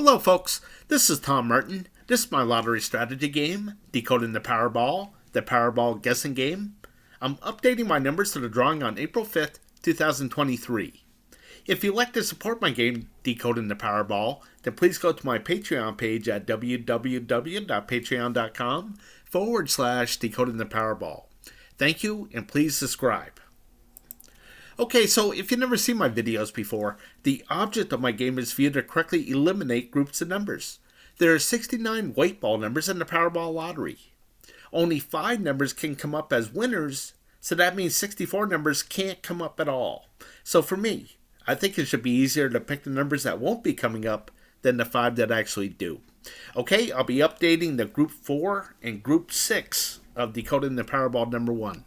Hello folks, this is Tom Martin. This is my lottery strategy game, Decoding the Powerball guessing game. I'm updating my numbers to the drawing on April 5th, 2023. If you'd like to support my game, Decoding the Powerball, then please go to my Patreon page at www.patreon.com/Decoding the Powerball. Thank you, and please subscribe. Okay, so if you've never seen my videos before, the object of my game is for you to correctly eliminate groups of numbers. There are 69 white ball numbers in the Powerball lottery. Only 5 numbers can come up as winners, so that means 64 numbers can't come up at all. So for me, I think it should be easier to pick the numbers that won't be coming up than the 5 that actually do. Okay, I'll be updating the Group 4 and Group 6 of Decoding the Powerball number 1.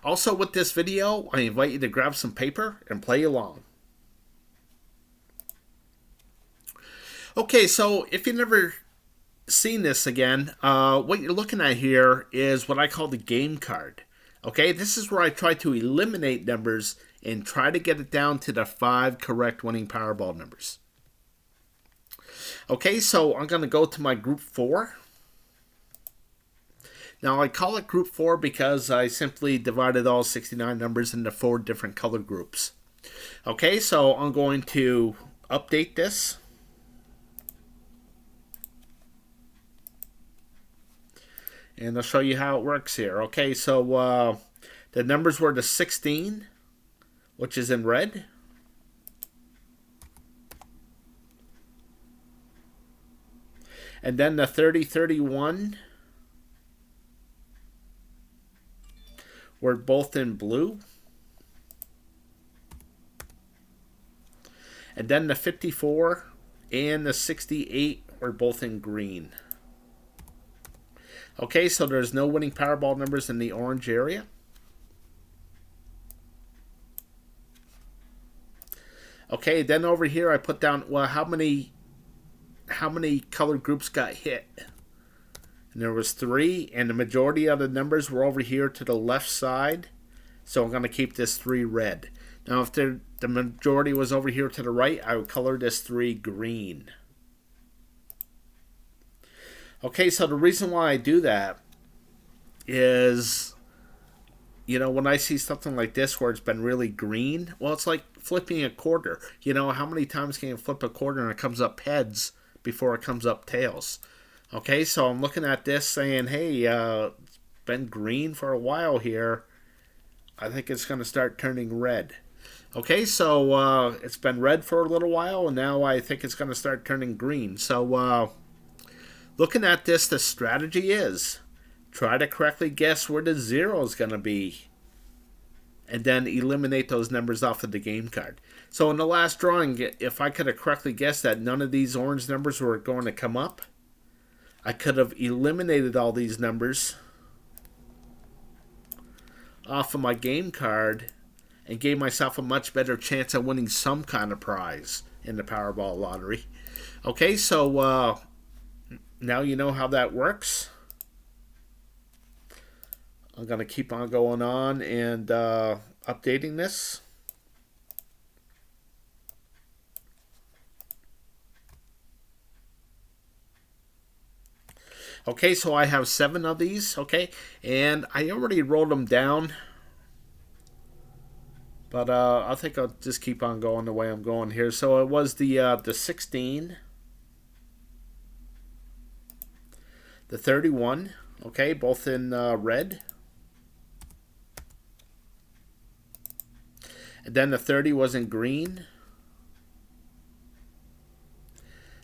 Also, with this video, I invite you to grab some paper and play along. Okay, so if you've never seen this again, what you're looking at here is what I call the game card. Okay, this is where I try to eliminate numbers and try to get it down to the 5 correct winning Powerball numbers. Okay, so I'm going to go to my Group 4. Now, I call it Group 4 because I simply divided all 69 numbers into 4 different color groups. Okay, so I'm going to update this. And I'll show you how it works here. Okay, so the numbers were the 16, which is in red. And then the 30, 31 were both in blue. And then the 54 and the 68 were both in green. Okay, so there's no winning Powerball numbers in the orange area. Okay, then over here I put down, well, how many color groups got hit? And there was 3, and the majority of the numbers were over here to the left side. So I'm going to keep this 3 red. Now, if the majority was over here to the right, I would color this 3 green. Okay, so the reason why I do that is, you know, when I see something like this where it's been really green, well, it's like flipping a quarter. You know, how many times can you flip a quarter and it comes up heads before it comes up tails? Okay, so I'm looking at this saying, hey, it's been green for a while here. I think it's going to start turning red. Okay, so it's been red for a little while, and now I think it's going to start turning green. So looking at this, the strategy is try to correctly guess where the 0 is going to be, and then eliminate those numbers off of the game card. So in the last drawing, if I could have correctly guessed that none of these orange numbers were going to come up, I could have eliminated all these numbers off of my game card and gave myself a much better chance of winning some kind of prize in the Powerball lottery. Okay, so now you know how that works. I'm going to keep on going on and updating this. Okay, so I have 7 of these, okay, and I already wrote them down, but I think I'll just keep on going the way I'm going here. So it was the 16, the 31, okay, both in red, and then the 30 was in green,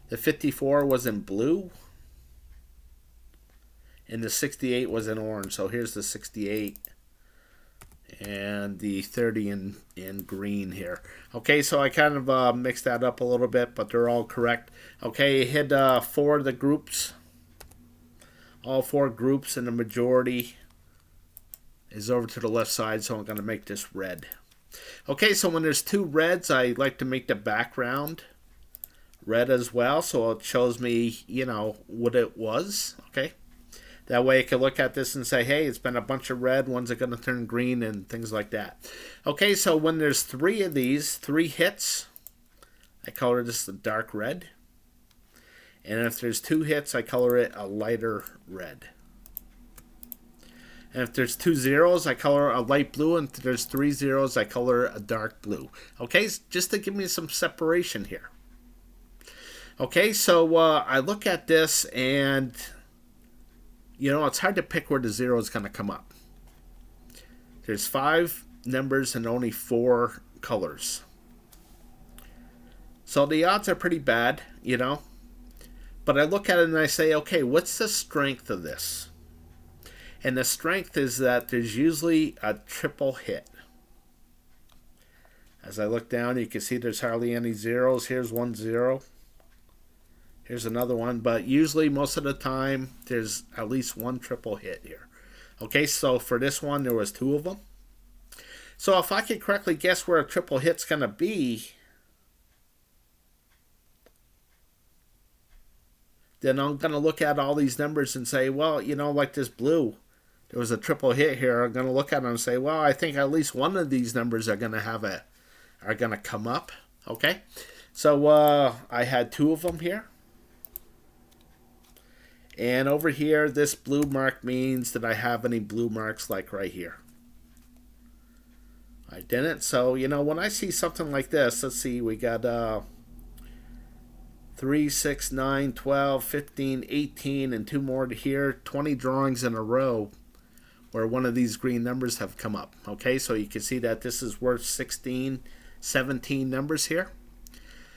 the 54 was in blue, and the 68 was in orange. So here's the 68 and the 30 in green here. Okay, so I kind of mixed that up a little bit, but they're all correct. Okay, hit 4 of the groups. All 4 groups, and the majority is over to the left side, so I'm going to make this red. Okay, so when there's 2 reds, I like to make the background red as well, so it shows me, you know, what it was. Okay. That way I can look at this and say, hey, it's been a bunch of red, ones are going to turn green, and things like that. Okay, so when there's 3 of these, 3 hits, I color this the dark red. And if there's 2 hits, I color it a lighter red. And if there's 2 zeros, I color a light blue. And if there's 3 zeros, I color a dark blue. Okay, just to give me some separation here. Okay, so I look at this and, you know, it's hard to pick where the zero is going to come up. There's 5 numbers and only 4 colors. So the odds are pretty bad, you know. But I look at it and I say, okay, what's the strength of this? And the strength is that there's usually a triple hit. As I look down, you can see there's hardly any zeros. Here's 1 0. Here's another one. But usually, most of the time, there's at least 1 triple hit here. Okay, so for this one, there was 2 of them. So if I can correctly guess where a triple hit's going to be, then I'm going to look at all these numbers and say, well, you know, like this blue, there was a triple hit here. I'm going to look at them and say, well, I think at least one of these numbers are going to come up. Okay, so I had 2 of them here, and over here, this blue mark means that I have any blue marks like right here. I didn't. So you know, when I see something like this, let's see, we got 3, 6, 9, 12, 15, 18, and 2 more here. 20 drawings in a row where one of these green numbers have come up. Okay, so you can see that this is worth 16, 17 numbers here.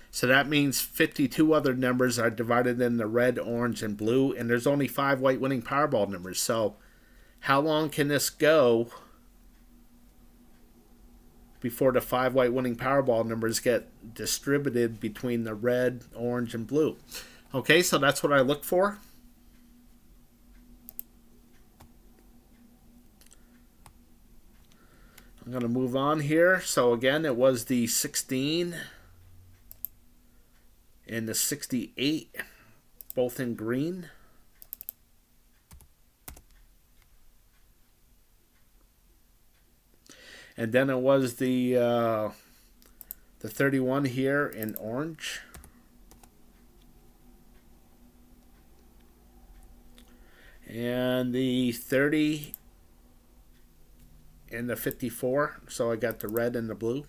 So that means 52 other numbers are divided into red, orange, and blue, and there's only 5 white winning Powerball numbers. So how long can this go before the 5 white winning Powerball numbers get distributed between the red, orange, and blue? Okay, so that's what I look for. I'm going to move on here. So again, it was the 16 and the 68, both in green. And then it was the 31 here in orange. And the 30 and the 54. So I got the red and the blue.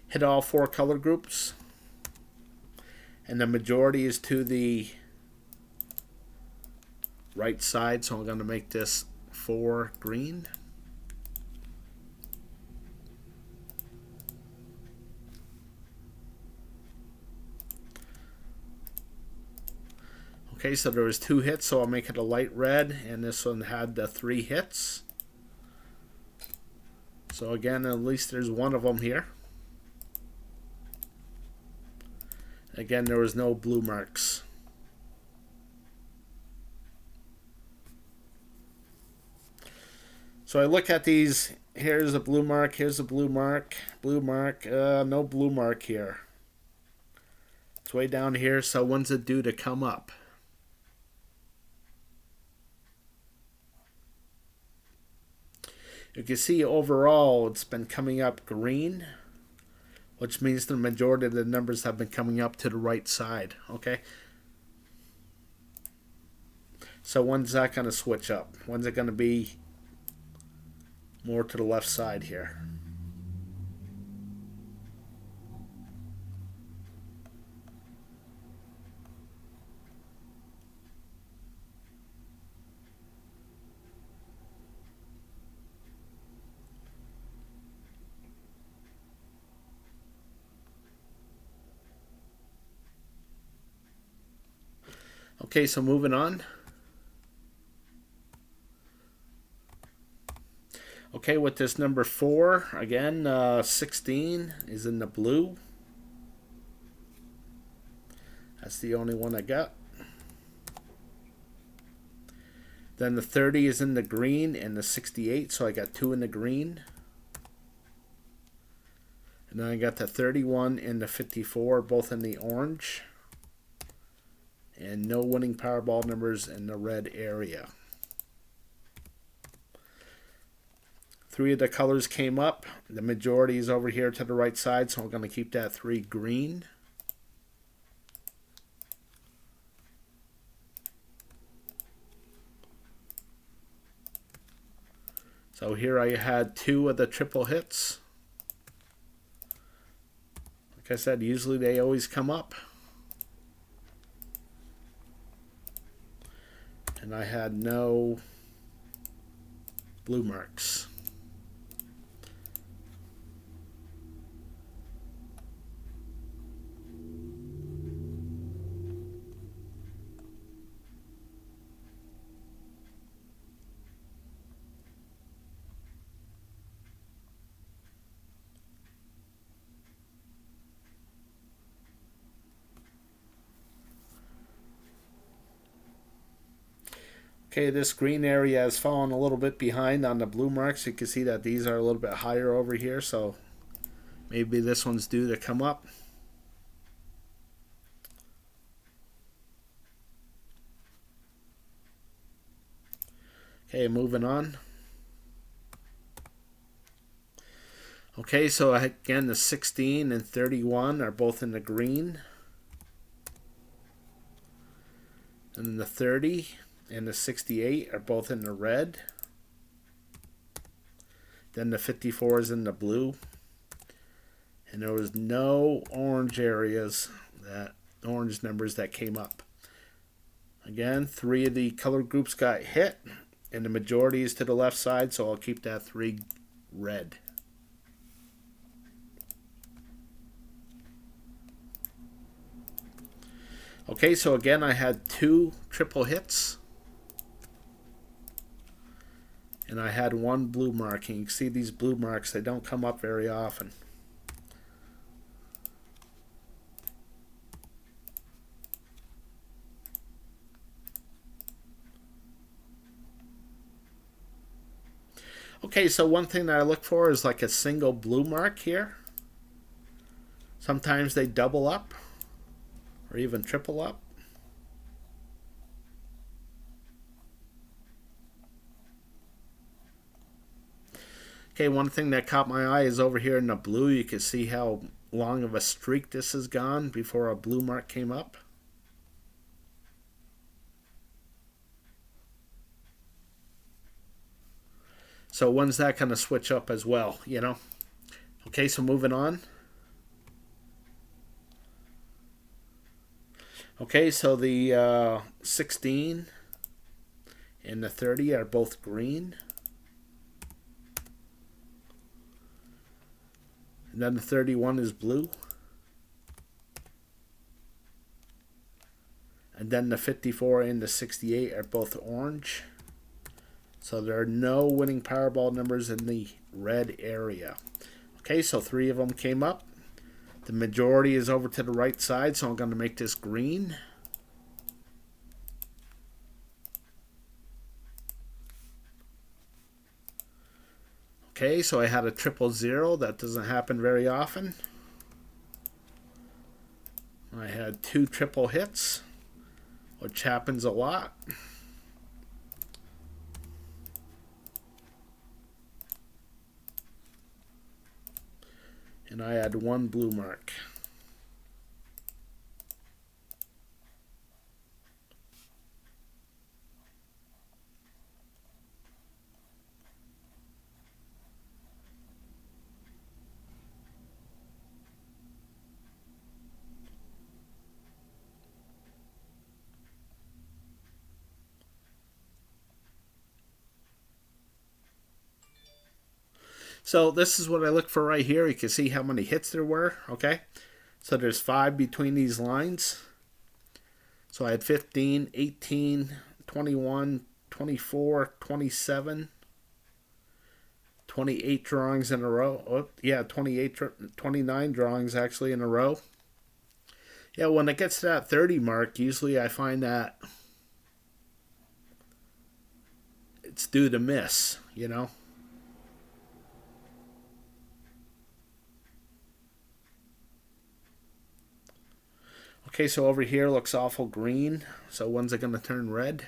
Hit all 4 color groups. And the majority is to the right side. So I'm going to make this 4 green. Okay, so there was 2 hits, so I'll make it a light red, and this one had the 3 hits. So again, at least there's 1 of them here. Again, there was no blue marks. So I look at these. Here's a blue mark. Here's a blue mark. Blue mark. No blue mark here. It's way down here. So when's it due to come up? You can see overall it's been coming up green, which means the majority of the numbers have been coming up to the right side. Okay. So when's that going to switch up? When's it going to be more to the left side here? Okay, so moving on. Okay, with this number 4, again, 16 is in the blue. That's the only one I got. Then the 30 is in the green and the 68, so I got 2 in the green. And then I got the 31 and the 54, both in the orange. And no winning Powerball numbers in the red area. 3 of the colors came up. The majority is over here to the right side, so I'm going to keep that 3 green. So here I had 2 of the triple hits. Like I said, usually they always come up. And I had no blue marks. Okay, this green area has fallen a little bit behind on the blue marks. You can see that these are a little bit higher over here, so maybe this one's due to come up. Okay, moving on. Okay, so again, the 16 and 31 are both in the green. And then the 30 and the 68 are both in the red. Then the 54 is in the blue. And there was no orange areas, orange numbers that came up. Again, 3 of the color groups got hit, and the majority is to the left side, so I'll keep that 3 red. Okay, so again, I had 2 triple hits. And I had 1 blue mark. And you can see these blue marks, they don't come up very often. Okay, so one thing that I look for is like a single blue mark here. Sometimes they double up or even triple up. Okay, one thing that caught my eye is over here in the blue. You can see how long of a streak this has gone before a blue mark came up. So when's that going to switch up as well, you know? Okay, so moving on. Okay, so the 16 and the 30 are both green. And then the 31 is blue. And then the 54 and the 68 are both orange. So there are no winning Powerball numbers in the red area. Okay, so 3 of them came up. The majority is over to the right side, so I'm going to make this green. Okay, so I had a 000. That doesn't happen very often. I had 2 triple hits, which happens a lot. And I had 1 blue mark. So this is what I look for right here. You can see how many hits there were, okay? So there's 5 between these lines. So I had 15, 18, 21, 24, 27, 28 drawings in a row. Oh, yeah, 29 drawings actually in a row. Yeah, when it gets to that 30 mark, usually I find that it's due to miss, you know? Okay, so over here looks awful green. So when's it going to turn red?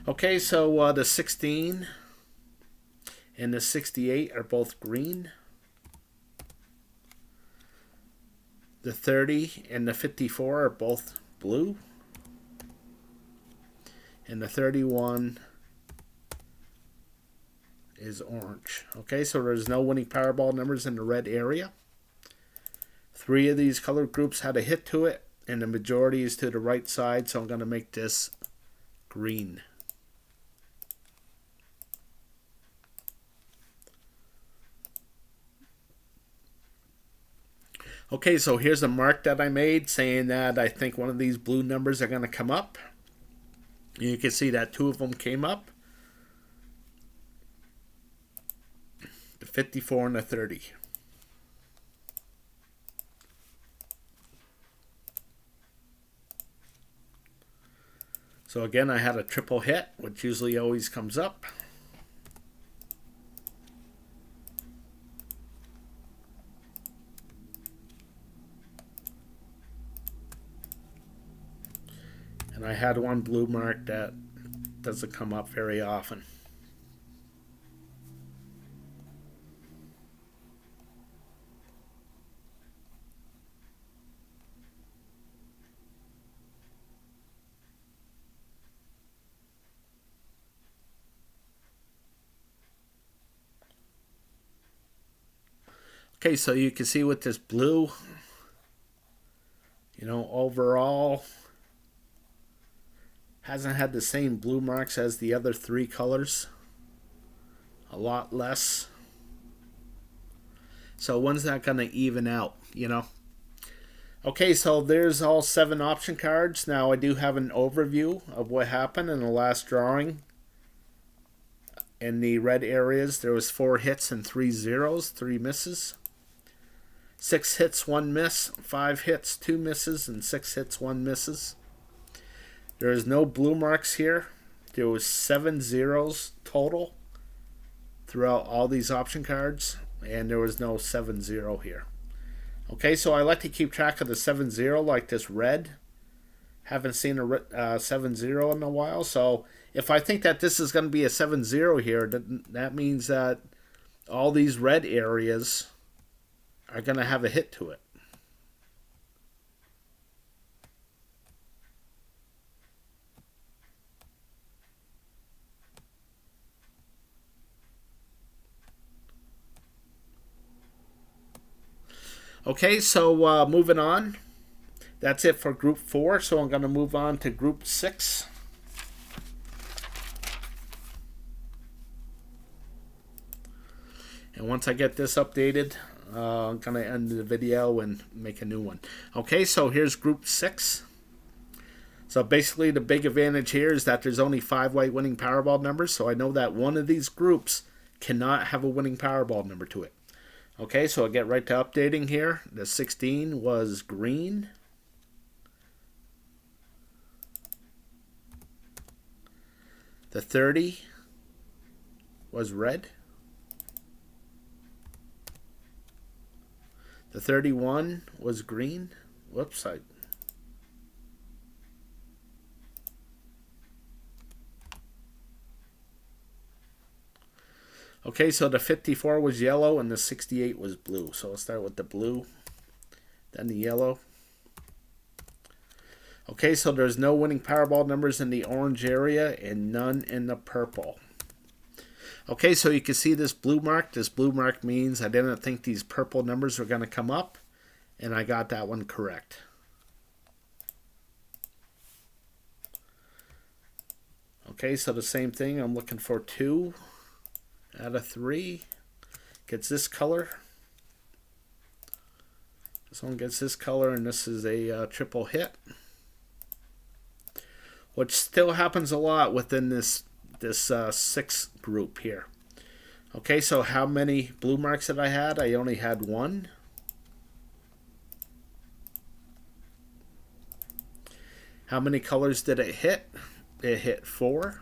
Okay, so the 16 and the 68 are both green. The 30 and the 54 are both blue. And the 31 is orange. Okay, so there's no winning Powerball numbers in the red area. 3 of these color groups had a hit to it, and the majority is to the right side, so I'm going to make this green. Okay, so here's a mark that I made saying that I think one of these blue numbers are going to come up. You can see that 2 of them came up. The 54 and the 30. So again, I had a triple hit, which usually always comes up. And I had one blue mark that doesn't come up very often. Okay, so you can see with this blue, overall hasn't had the same blue marks as the other 3 colors. A lot less. So when's that going to even out, Okay, so there's all 7 option cards. Now I do have an overview of what happened in the last drawing. In the red areas, there was 4 hits and 3 zeros, 3 misses. 6 hits, 1 miss, 5 hits, 2 misses, and 6 hits, 1 misses. There is no blue marks here. There was 7 zeros total throughout all these option cards, and there was no 7-0 here. Okay, so I like to keep track of the 7-0 like this red. Haven't seen a 7-0 in a while, so if I think that this is going to be a 7-0 here, that means that all these red areas are going to have a hit to it. Okay, so moving on. That's it for group 4, so I'm going to move on to group 6. And once I get this updated, I'm going to end the video and make a new one. Okay, so here's group 6. So basically the big advantage here is that there's only 5 white winning Powerball numbers, so I know that one of these groups cannot have a winning Powerball number to it. Okay, so I'll get right to updating here. The 16 was green. The 30 was red. The 31 was green. Whoops, Okay, so the 54 was yellow and the 68 was blue. So I'll start with the blue, then the yellow. Okay, so there's no winning Powerball numbers in the orange area and none in the purple. Okay, so you can see this blue mark. This blue mark means I didn't think these purple numbers were going to come up, and I got that one correct. Okay, so the same thing. I'm looking for 2 out of 3. Gets this color. This one gets this color, and this is a triple hit, which still happens a lot within this 6 group here. Okay, so how many blue marks did I had? I only had 1. How many colors did it hit? It hit 4.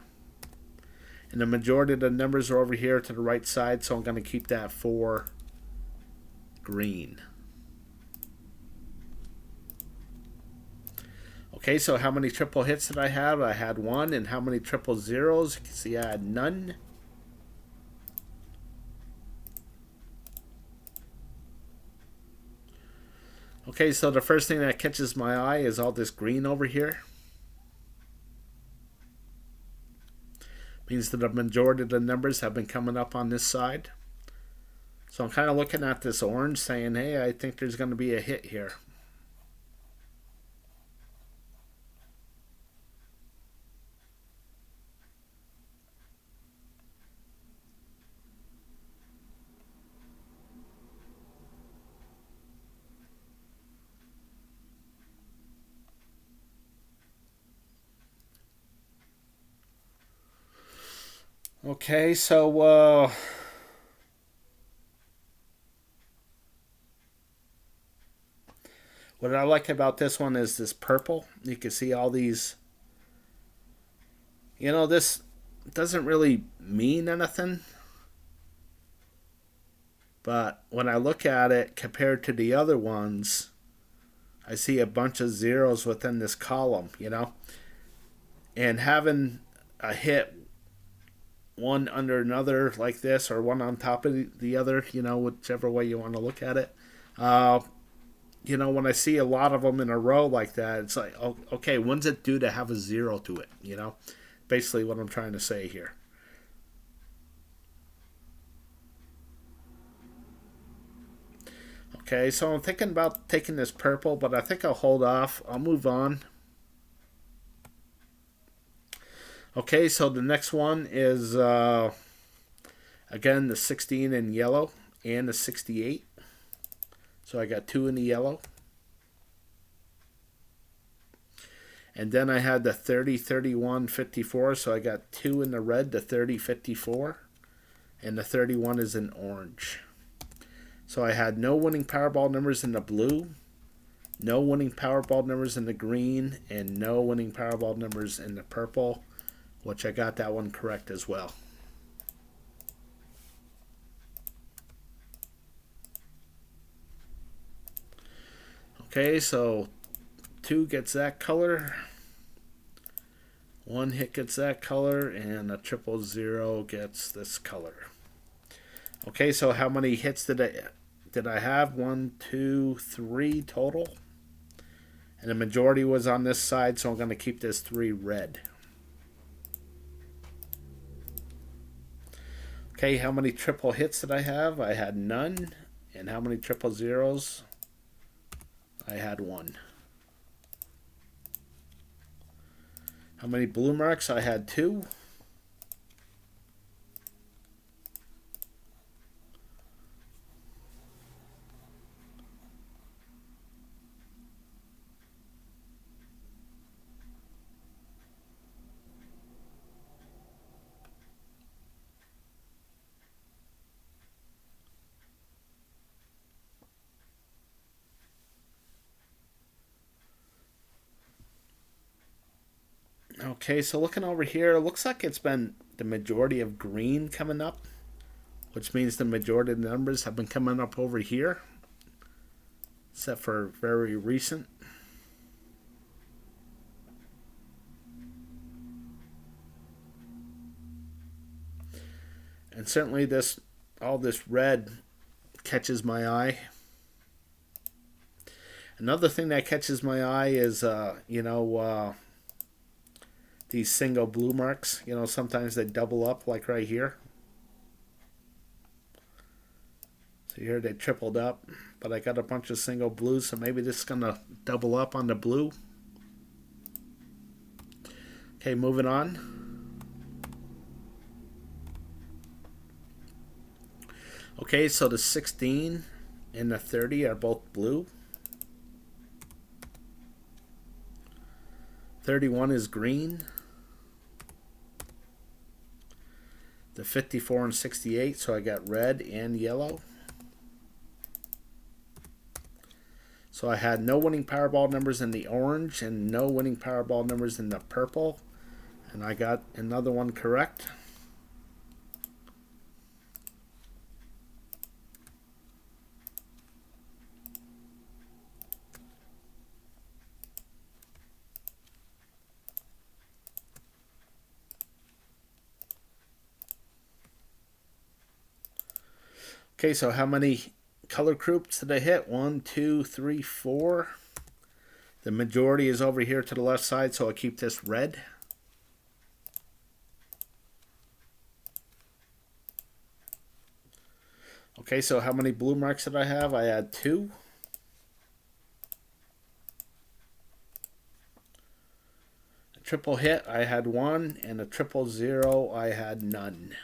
And the majority of the numbers are over here to the right side, so I'm going to keep that 4 green. Okay, so how many triple hits did I have? I had 1. And how many triple zeros? You can see I had none. Okay, so the first thing that catches my eye is all this green over here. Means that the majority of the numbers have been coming up on this side. So I'm kind of looking at this orange saying, hey, I think there's going to be a hit here. Okay, so what I like about this one is this purple. You can see all these. You know, this doesn't really mean anything. But when I look at it compared to the other ones, I see a bunch of zeros within this column, you know? And having a hit one under another like this, or one on top of the other, you know, whichever way you want to look at it. You know, when I see a lot of them in a row like that, it's like, oh, okay, when's it due to have a zero to it, you know? Basically what I'm trying to say here. Okay, so I'm thinking about taking this purple, but I think I'll hold off. I'll move on. Okay, so the next one is, again, the 16 in yellow and the 68. So I got 2 in the yellow. And then I had the 30, 31, 54. So I got 2 in the red, the 30, 54. And the 31 is in orange. So I had no winning Powerball numbers in the blue, no winning Powerball numbers in the green, and no winning Powerball numbers in the purple, which I got that one correct as well. Okay, so 2 gets that color, 1 hit gets that color, and a 000 gets this color. Okay, so how many hits did I have? 1, 2, 3 total. And the majority was on this side, so I'm going to keep this 3 red. Okay, how many triple hits did I have? I had none. And how many triple zeros? I had 1. How many blue marks? I had 2. Okay, so looking over here, it looks like it's been the majority of green coming up, which means the majority of the numbers have been coming up over here, except for very recent. And certainly all this red catches my eye. Another thing that catches my eye is, these single blue marks. You know, sometimes they double up, like right here. So here they tripled up, but I got a bunch of single blues, so maybe this is going to double up on the blue. Okay, moving on. Okay, so the 16 and the 30 are both blue. 31 is green. The 54 and 68, so I got red and yellow. So I had no winning Powerball numbers in the orange and no winning Powerball numbers in the purple. And I got another one correct. Okay, so how many color groups that I hit. 1, 2, 3, 4. The majority is over here to the left side, so I'll keep this red. Okay, so how many blue marks did I have? I had 2. A triple hit, I had 1, and a triple zero, I had none.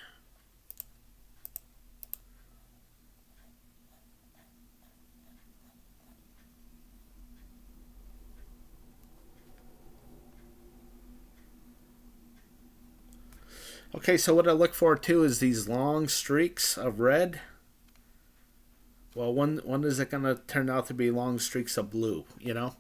Okay, so what I look for too is these long streaks of red. Well, when is it going to turn out to be long streaks of blue, you know?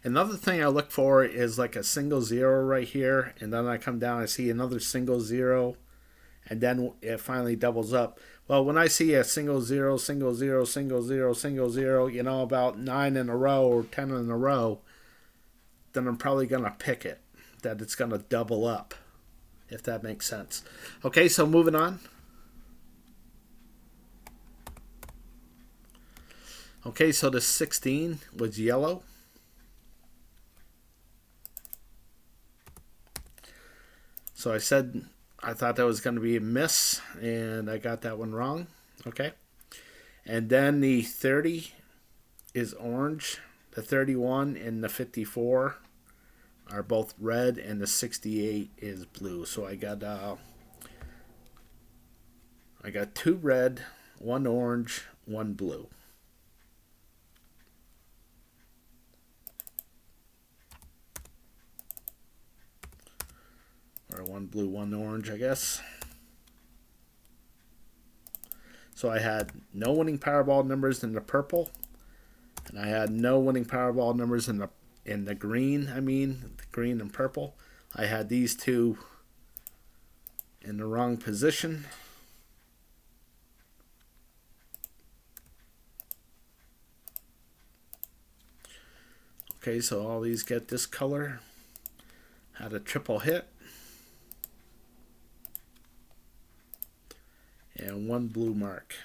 Another thing I look for is like a single zero right here, and then I come down, I see another single zero, and then it finally doubles up. Well, when I see a single zero, single zero, single zero, single zero, you know, about 9 in a row or 10 in a row, then I'm probably going to pick it, that it's going to double up, if that makes sense. Okay, so moving on. Okay, so the 16 was yellow. So I said I thought that was going to be a miss, and I got that one wrong. Okay. And then the 30 is orange. The 31 and the 54 are both red, and the 68 is blue. So I got 2 red, 1 orange, 1 blue. Or 1 blue, 1 orange, I guess. So I had no winning Powerball numbers in the purple, and I had no winning Powerball numbers in the green. I mean, the green and purple. I had these two in the wrong position. Okay, so all these get this color. Had a triple hit. And 1 blue mark.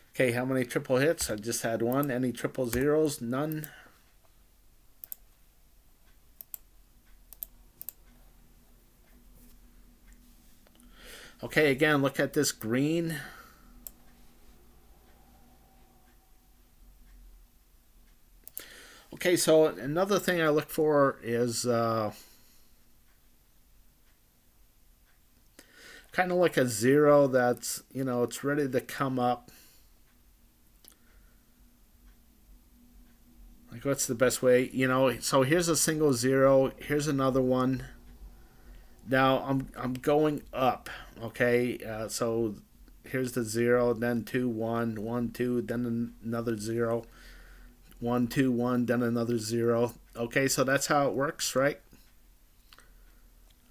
Okay, how many triple hits? I just had 1. Any triple zeros? None. Okay, again, look at this green. Okay, so another thing I look for is kind of like a zero that's, you know, it's ready to come up. Like, what's the best way? You know, so here's a single zero. Here's another one. Now I'm going up. Okay, so here's the 0, then 2, 1, 1, 2, then another 0. 1, 2, 1, then another 0. Okay, so that's how it works, right?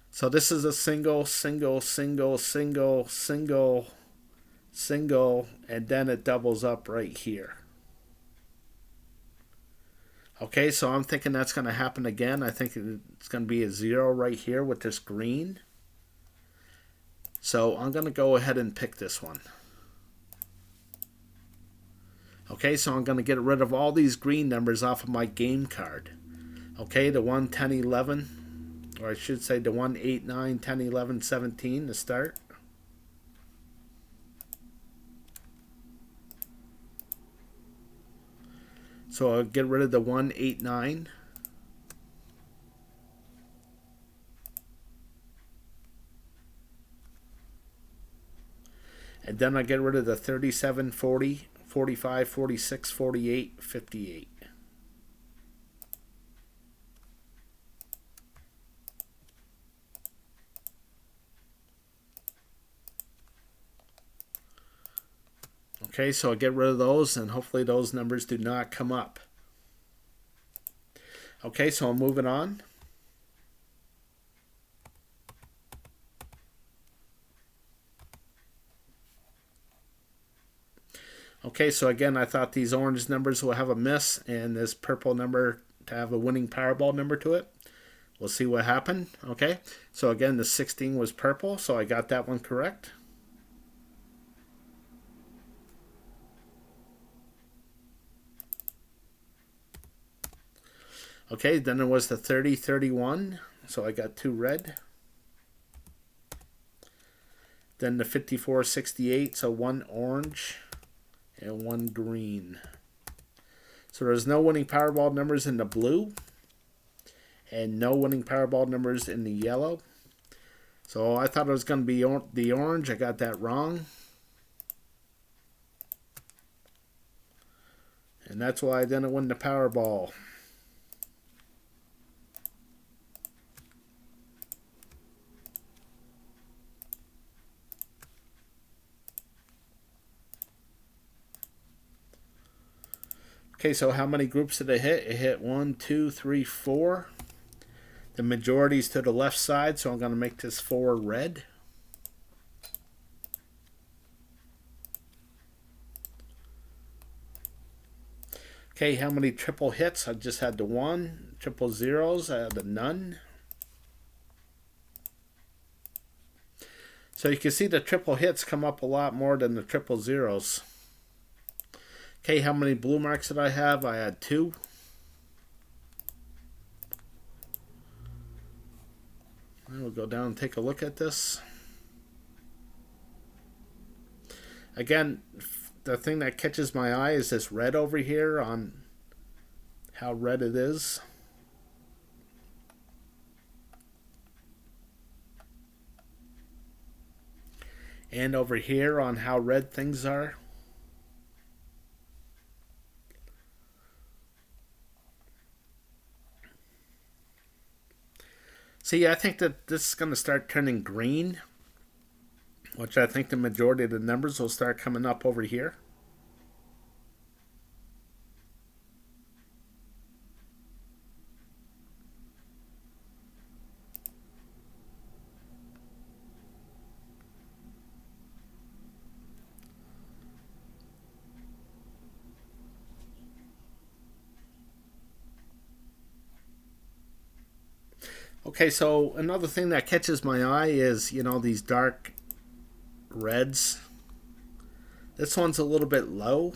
So this is a single, single, single, single, single, single, and then it doubles up right here. Okay, so I'm thinking that's going to happen again. I think it's going to be a 0 right here with this green. So I'm going to go ahead and pick this one. Okay, so I'm going to get rid of all these green numbers off of my game card. Okay, the 1, 10, 11, or I should say the 1, 8, 9, 10, 11, 17 to start. So I'll get rid of the 1, 8, 9. And then I get rid of the 37, 40, 45, 46, 48, 58. Okay, so I get rid of those, and hopefully those numbers do not come up. Okay, so I'm moving on. Okay, so again, I thought these orange numbers will have a miss and this purple number to have a winning Powerball number to it. We'll see what happened. Okay, so again, the 16 was purple, so I got that one correct. Okay, then it was the 30, 31, so I got 2 red. Then the 54, 68, so 1 orange and 1 green. So there's no winning Powerball numbers in the blue and no winning Powerball numbers in the yellow. So I thought it was going to be the orange. I got that wrong. And that's why I didn't win the Powerball. Okay, so how many groups did it hit? It hit 1, 2, 3, 4. The majority's to the left side, so I'm going to make this 4 red. Okay, how many triple hits? I just had the 1. Triple zeros, I had the none. So you can see the triple hits come up a lot more than the triple zeros. Okay, how many blue marks did I have? I had 2. We'll go down and take a look at this. Again, the thing that catches my eye is this red over here on how red it is. And over here on how red things are. See, I think that this is going to start turning green, which I think the majority of the numbers will start coming up over here. Okay, so another thing that catches my eye is, these dark reds. This one's a little bit low.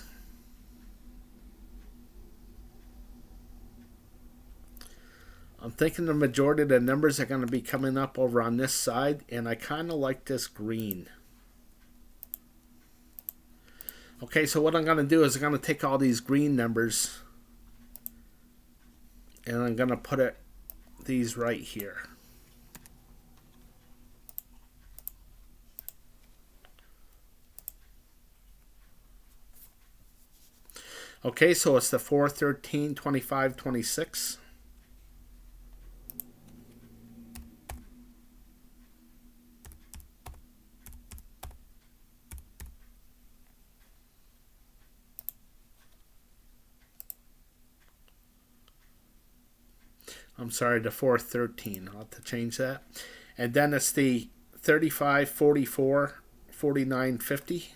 I'm thinking the majority of the numbers are going to be coming up over on this side, and I kind of like this green. Okay, so what I'm going to do is I'm going to take all these green numbers and I'm going to put these right here. Okay, so it's the 4, 13, 25, 26. I'm sorry, the 4, 13. I'll have to change that. And then it's the 35, 44, 49, 50.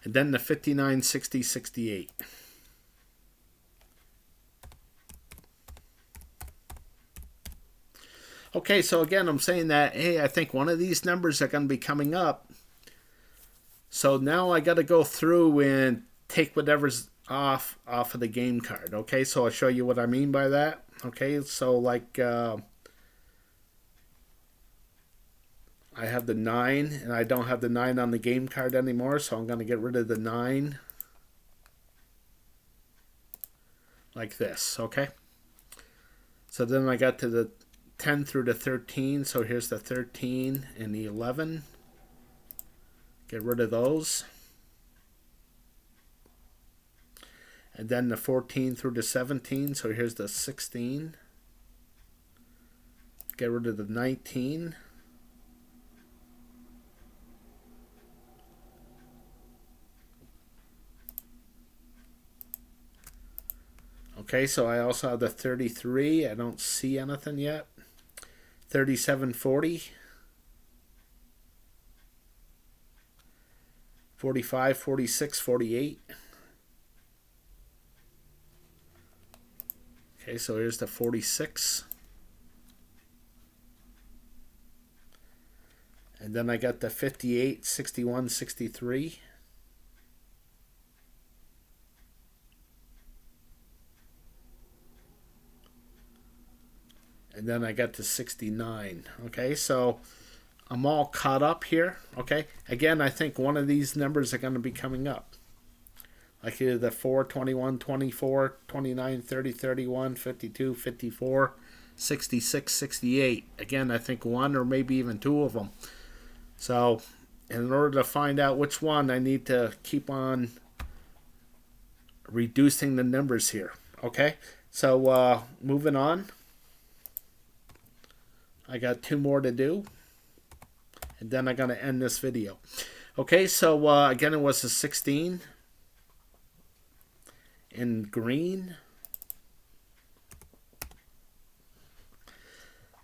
And then the 59, 60, 68. Okay, so again, I'm saying that, hey, I think one of these numbers are going to be coming up. So now I got to go through and take whatever's off of the game card. Okay, so I'll show you what I mean by that. Okay, so like I have the 9, and I don't have the 9 on the game card anymore, so I'm going to get rid of the 9. Like this, okay? So then I got to the 10 through the 13. So here's the 13 and the 11. Get rid of those. And then the 14 through the 17. So here's the 16. Get rid of the 19. Okay, so I also have the 33. I don't see anything yet. 37, 40. 45, 46, 48. Okay, so here's the 46. And then I got the 58, 61, 63. And then I got to 69. Okay, so I'm all caught up here. Okay, again, I think one of these numbers are going to be coming up. Like either the 4, 21, 24, 29, 30, 31, 52, 54, 66, 68. Again, I think one or maybe even two of them. So in order to find out which one, I need to keep on reducing the numbers here. Okay, so moving on. I got two more to do, and then I'm going to end this video. Okay, so again, it was a 16 in green,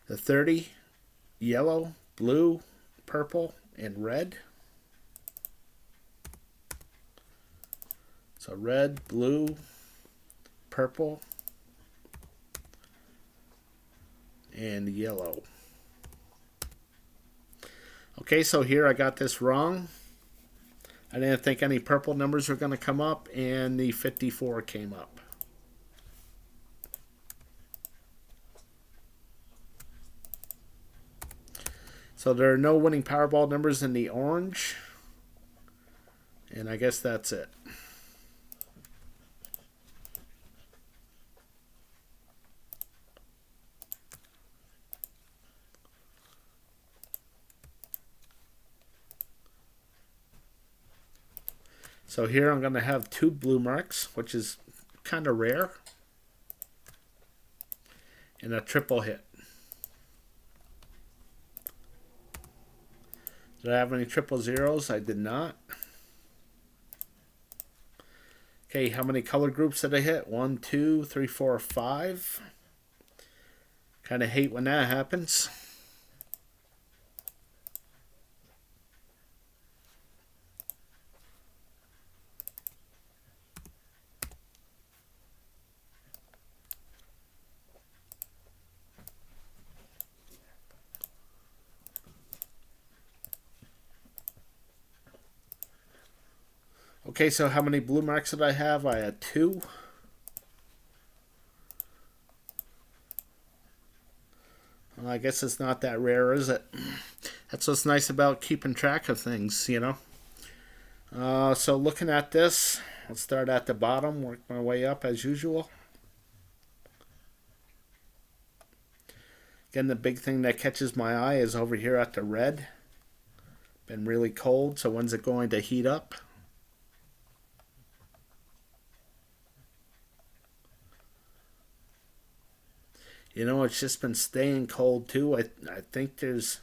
the 30 yellow, blue, purple, and red. So red, blue, purple, and yellow. Okay, so here I got this wrong. I didn't think any purple numbers were going to come up, and the 54 came up. So there are no winning Powerball numbers in the orange, and I guess that's it. So here I'm going to have two blue marks, which is kind of rare, and a triple hit. Did I have any triple zeros? I did not. Okay, how many color groups did I hit? 1, 2, 3, 4, 5. Kind of hate when that happens. Okay, so how many blue marks did I have? I had 2. Well, I guess it's not that rare, is it? That's what's nice about keeping track of things, you know. So looking at this, let's start at the bottom, work my way up as usual. Again, the big thing that catches my eye is over here at the red. Been really cold, so when's it going to heat up? You know, it's just been staying cold too. I think this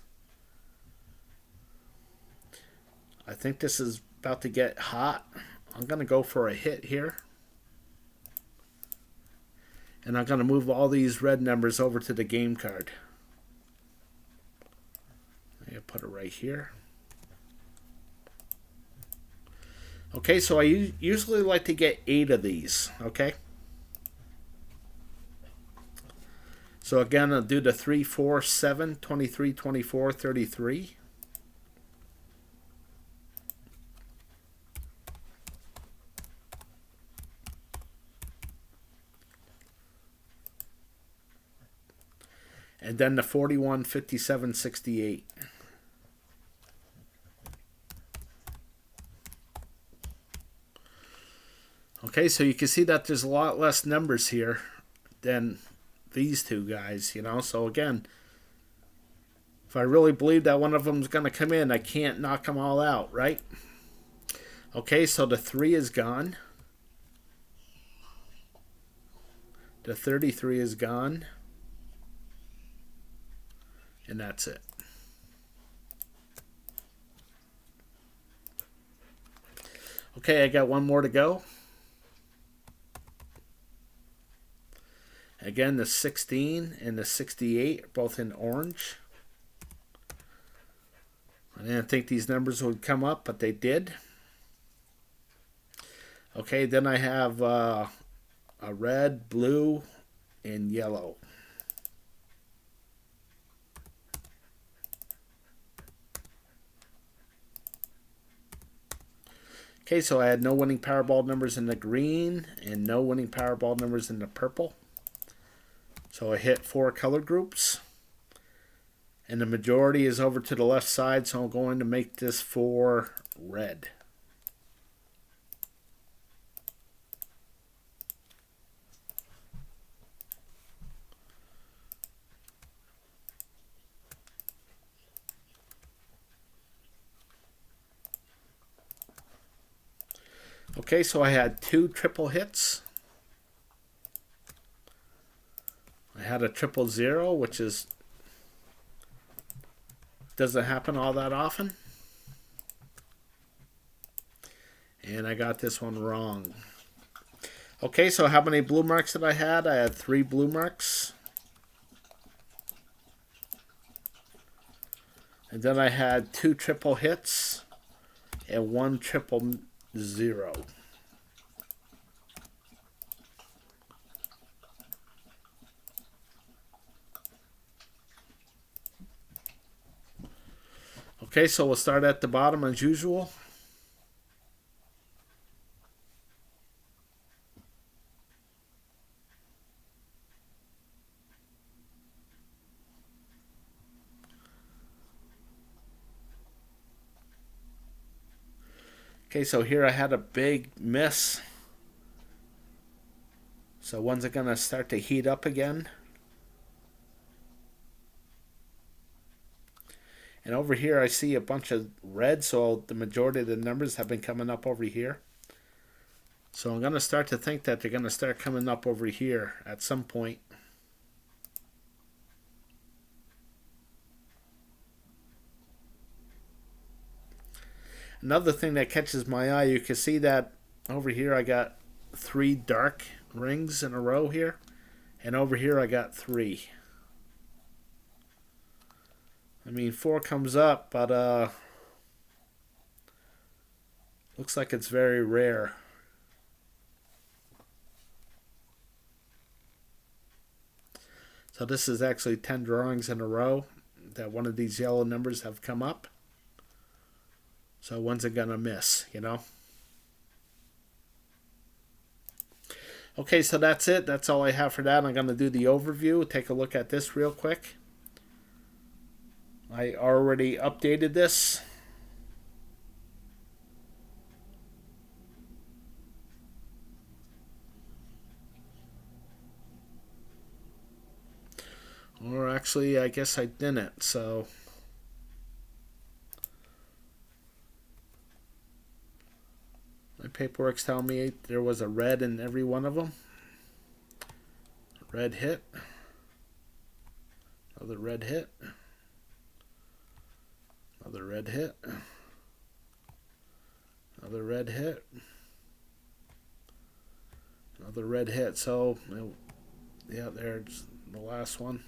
is about to get hot. I'm going to go for a hit here. And I'm going to move all these red numbers over to the game card. I'm going to put it right here. Okay, so I usually like to get 8 of these, okay? So again, I'll do the 3, 4, 7, 23, 24, 33. And then the 41, 57, 68. Okay, so you can see that there's a lot less numbers here than these two guys, you know. So again, if I really believe that one of them is going to come in, I can't knock them all out, right? Okay, so the 3 is gone. The 33 is gone. And that's it. Okay, I got one more to go. Again, the 16 and the 68 are both in orange. I didn't think these numbers would come up, but they did. Okay, then I have a red, blue, and yellow. Okay, so I had no winning Powerball numbers in the green and no winning Powerball numbers in the purple. So I hit 4 color groups. And the majority is over to the left side, so I'm going to make this 4 red. Okay, so I had 2 triple hits. I had a 000, which doesn't happen all that often. And I got this one wrong. Okay, so how many blue marks did I have? I had 3 blue marks. And then I had 2 triple hits and 1 000. Okay, so we'll start at the bottom as usual. Okay, so here I had a big miss. So when's it going to start to heat up again? And over here I see a bunch of red, so the majority of the numbers have been coming up over here. So I'm going to start to think that they're going to start coming up over here at some point. Another thing that catches my eye, you can see that over here I got 3 dark rings in a row here. And over here I got 3. I mean, 4 comes up, but looks like it's very rare. So this is actually 10 drawings in a row that one of these yellow numbers have come up. So when's it gonna miss, you know? Okay, so that's it. That's all I have for that. I'm gonna do the overview. Take a look at this real quick. I already updated this. Or actually, I guess I didn't, so my paperwork's telling me there was a red in every one of them. Red hit. Another red hit. Another red hit. Another red hit. Another red hit. So, yeah, there's the last one.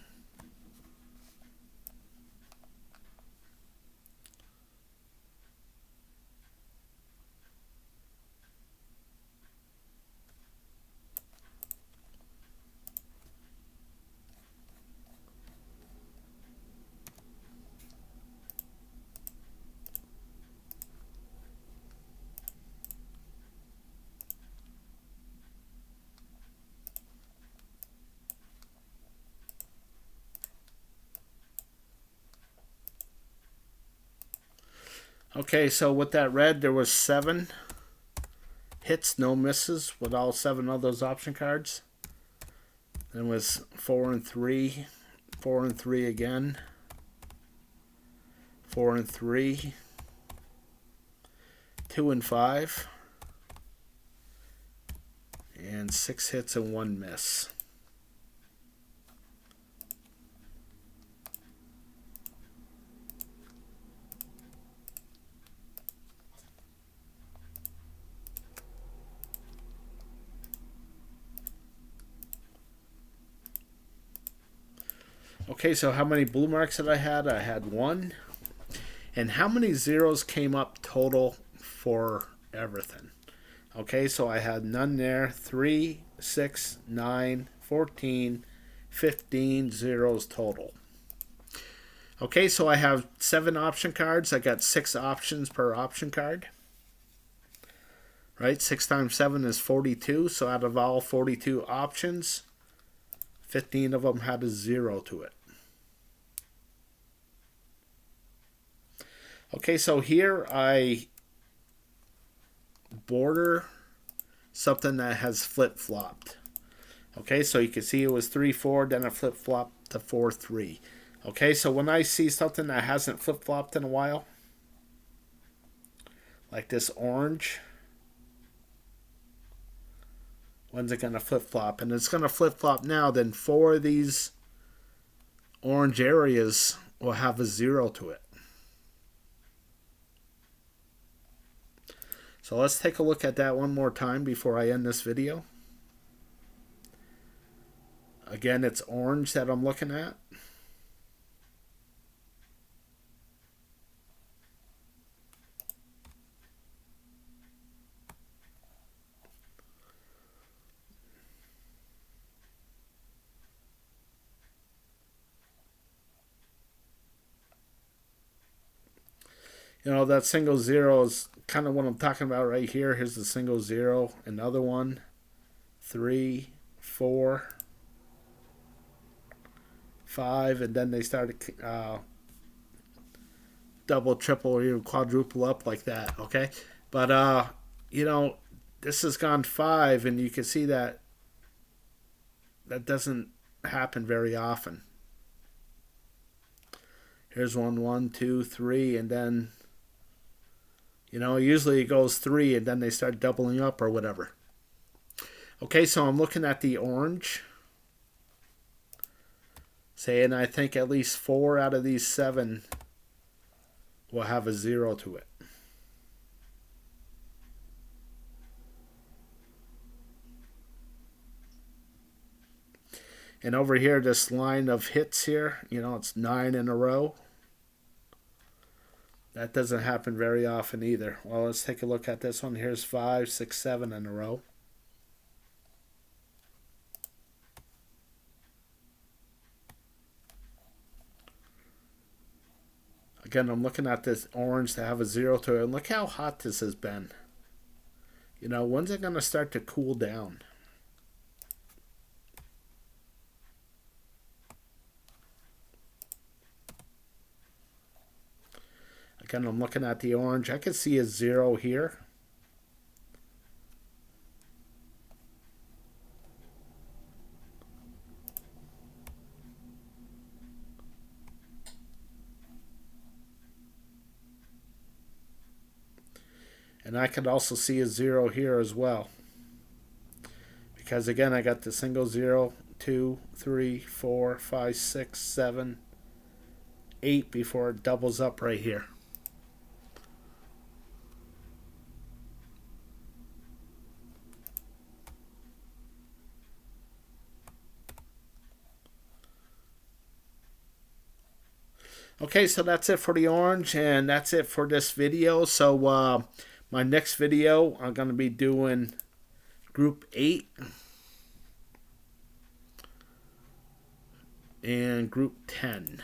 Okay, so with that red, there was 7 hits, no misses, with all 7 of those option cards. Then was 4 and 3, 4 and 3 again, 4 and 3, 2 and 5, and 6 hits and 1 miss. Okay, so how many blue marks did I had? I had 1. And how many zeros came up total for everything? Okay, so I had none there. 3, 6, 9, 14, 15 zeros total. Okay, so I have 7 option cards. I got 6 options per option card. Right, 6 times 7 is 42. So out of all 42 options, 15 of them had a 0 to it. Okay, so here I border something that has flip-flopped. Okay, so you can see it was 3-4, then it flip-flopped to 4-3. Okay, so when I see something that hasn't flip-flopped in a while, like this orange, when's it going to flip-flop? And it's going to flip-flop now, then 4 of these orange areas will have a 0 to it. So let's take a look at that one more time before I end this video. Again, it's orange that I'm looking at. You know, that single 0 is kind of what I'm talking about right here. Here's the single 0. Another one. 3, 4, 5. And then they started double, triple, or even quadruple up like that. Okay? But, you know, this has gone 5. And you can see that that doesn't happen very often. Here's 1, 1, 2, 3. And then... you know, usually it goes 3 and then they start doubling up or whatever. Okay, so I'm looking at the orange. Saying I think at least 4 out of these 7 will have a 0 to it. And over here, this line of hits here, you know, it's 9 in a row. That doesn't happen very often either. Well, let's take a look at this one. Here's 5, 6, 7 in a row. Again, I'm looking at this orange to have a 0 to it. And look how hot this has been. You know, when's it going to start to cool down? Again, I'm looking at the orange. I can see a 0 here. And I could also see a 0 here as well. Because again, I got the single 0, 2, 3, 4, 5, 6, 7, 8 before it doubles up right here. Okay, so that's it for the orange, and that's it for this video. So my next video, I'm going to be doing group 8 and group 10.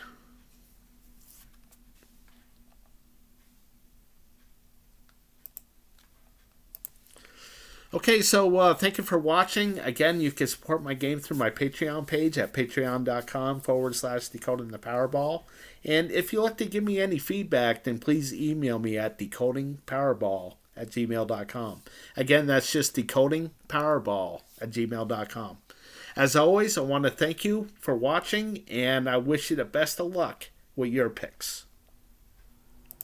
Okay, so thank you for watching. Again, you can support my game through my Patreon page at patreon.com/decoding the Powerball. And if you'd like to give me any feedback, then please email me at decodingpowerball@gmail.com. Again, that's just decodingpowerball@gmail.com. As always, I want to thank you for watching, and I wish you the best of luck with your picks.